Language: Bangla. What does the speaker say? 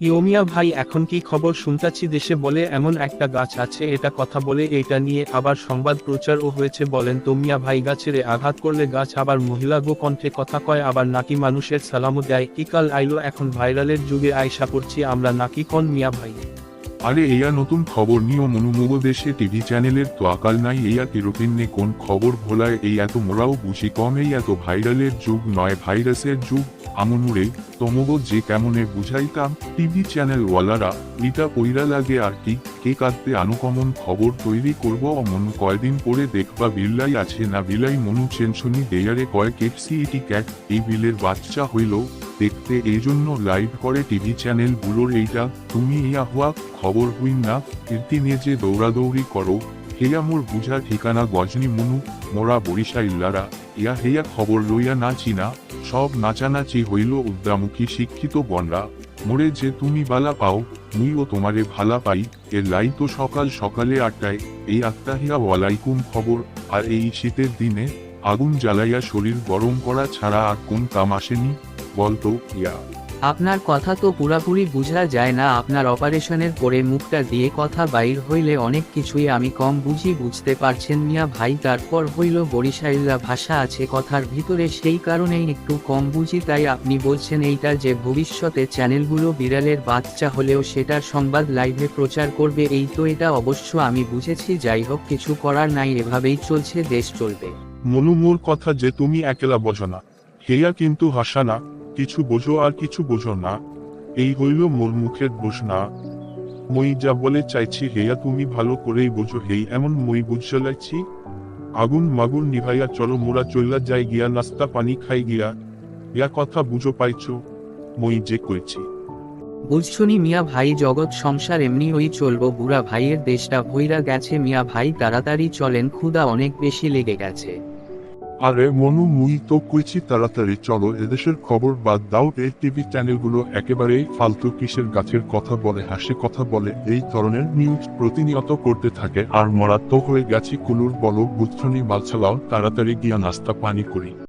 ইয়োমিয়া ভাই, এখন কি খবর শুনতাছি দেশে বলে এমন একটা গাছ আছে, এটা কথা বলে এইটা নিয়ে আবার সংবাদ প্রচারও হয়েছে। বলেন তো মিয়া ভাই, গাছেরে আঘাত করলে গাছ আবার মহিলা গো কণ্ঠে কথা কয়, আবার নাকি মানুষের সালামও দেয়? কি কাল আইলো এখন ভাইরালের যুগে আয়সা করছি আমরা নাকি কোন মিয়া ভাই? আরে এইয়া নতুন খবর নিও মনুমোগ দেশে টিভি চ্যানেলের তো আকাল নাই, এইয়া কেরোপিনে কোন খবর ভোলায় এই এত মোরাও বুঝি কম, এই এত ভাইরালের যুগ নয় ভাইরাসের যুগ। আমনুরে তমগ যে কেমনে বুঝাইতাম টিভি চ্যানেল ওয়ালারা ইটা কইরা লাগে আর কি, কে কাঁদতে আনুকমন খবর তৈরি করব অমন কয়দিন পরে দেখবা বিল্লাই আছে না বিলাই মনু চেনশনি দেয়ারে কয় কেটসি ইটি ক্যাট এই বিলের বাচ্চা হইল দেখতে, এই জন্য লাইভ করে টিভি চ্যানেল গুলোর এইটা। তুমি ইয়া হুয়া খবর হইন না কীর্তি নিয়ে যে দৌড়াদৌড়ি করো, হেয়া মোর বুঝা ঠিকানা গজনি মনু মোরা বরিশাইল্লারা ইয়া হেয়া খবর লইয়া নাচি না, সব নাচানাচি হইল উদ্দামুখী শিক্ষিত বনরা। মোরে যে তুমি বালা পাও মুইও তোমারে ভালা পাই, এর লাই তো সকাল সকালে 8টায় এই আত্মাহিয়া ওয়ালাইকুম খবর। আর এই শীতের দিনে আগুন জ্বালাইয়া শরীর গরম করা ছাড়া আর কোন কাম আসেনি বলতো ইয়া? আপনার কথা তো পুরাপুরি বুঝা যায় না, আপনার অপারেশনের পরে মুখটা দিয়ে কথা বাইর হইলে অনেক কিছুই আমি কম বুঝি, বুঝতে পারছেন মিয়া ভাই? তারপর হইল বরিশাইল্লা ভাষা আছে কথার ভিতরে, সেই কারণেই একটু কম বুঝি। তাই আপনি বলছেন এইটা যে ভবিষ্যতে চ্যানেলগুলো বিড়ালের বাচ্চা হলেও সেটার সংবাদ লাইভে প্রচার করবে, এই তো এটা অবশ্য আমি বুঝেছি। যাই হোক, কিছু করার নাই, এভাবেই চলছে, দেশ চলবে। মনু মোর কথা যে তুমি একলা বোঝো না, হেয়া কিন্তু হাসা না, কিছু বোঝো আর কিছু বোঝো না, এই হইল মোর মুখের দোষ না। মই যা বলে চাইছি হেয়া তুমি ভালো করেই বোঝো, হেই এমন মই বুঝলাইছি। আগুন মাগুন নিভাইয়া চলো মোরা চইলা যাই গিয়া, নাস্তা পানি খাই গিয়া, ইয়া কথা বুঝো পাইছো মই যে কইছি? বুঝছনি মিয়া ভাই, জগৎ সংসার এমনি ওই চলবো, বুড়া ভাইয়ের দেশটা ভইরা গেছে। মিয়া ভাই তাড়াতাড়ি চলেন, ক্ষুধা অনেক বেশি লেগে গেছে। আরে মনু মুই তো কইছি তাড়াতাড়ি চলো, এদেশের খবর বাদ দাও, এই টিভি চ্যানেলগুলো একেবারেই ফালতু, কিসের গাছের কথা বলে হাসে কথা বলে এই ধরনের নিউজ প্রতিনিয়ত করতে থাকে। আর মরাত্মক হয়ে গেছি কুলুর বলো বুঝছনি, বাল চালাও, তাড়াতাড়ি গিয়া নাস্তা পানি করি।